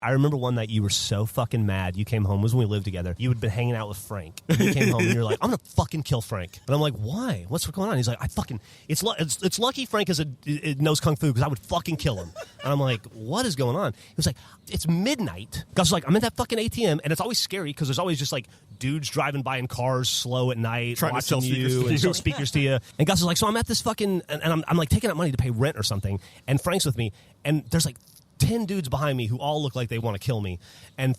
I remember one night you were so fucking mad. You came home. It was when we lived together. You had been hanging out with Frank. You came home and you're like, I'm going to fucking kill Frank. And I'm like, why? What's going on? He's like, it's lucky Frank knows Kung Fu because I would fucking kill him. And I'm like, what is going on? He was like, it's midnight. Gus was like, I'm in that fucking ATM. And it's always scary because there's always just like dudes driving by in cars slow at night, trying watching to sell speakers to you. And Gus is like, so I'm at this fucking, and I'm like taking out money to pay rent or something. And Frank's with me. And there's like 10 dudes behind me who all look like they want to kill me. And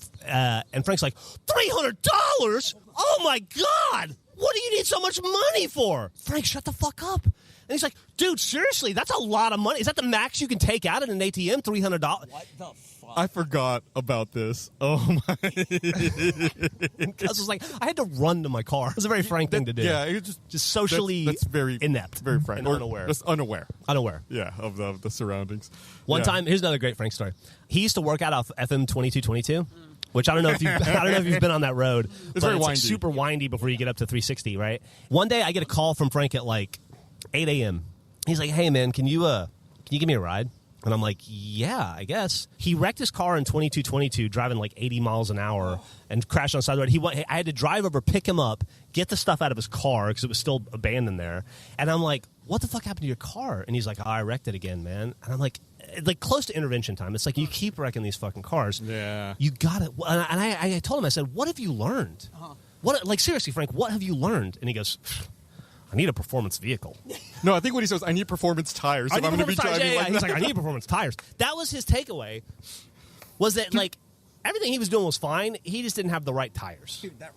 Frank's like, $300? Oh, my God. What do you need so much money for? Frank, shut the fuck up. And he's like, dude, seriously, that's a lot of money. Is that the max you can take out at an ATM, $300? What the fuck? I forgot about this. Oh, my. And Gus was like, I had to run to my car. It was a very Frank thing to do. Yeah, it just socially that's very inept. Very Frank. And or unaware. Just unaware. Unaware. Yeah, of the surroundings. One time, here's another great Frank story. He used to work out off FM 2222, which I don't know if you've been on that road. It's very windy. Like super windy before you get up to 360, right? One day I get a call from Frank at like 8 a.m. He's like, "Hey man, can you give me a ride?" And I'm like, "Yeah, I guess." He wrecked his car in 2222, driving like 80 miles an hour, and crashed on the side of the road. I had to drive over, pick him up, get the stuff out of his car because it was still abandoned there. And I'm like, "What the fuck happened to your car?" And he's like, "Oh, I wrecked it again, man." And I'm like close to intervention time. It's like you keep wrecking these fucking cars. Yeah, you got it. And I told him, I said, "What have you learned? What, like seriously, Frank? What have you learned?" And he goes, I need a performance vehicle. No, I think what he says, I need performance tires if I'm going to be driving like that. He's like, I need performance tires. That was his takeaway, was that like everything he was doing was fine. He just didn't have the right tires. Dude, that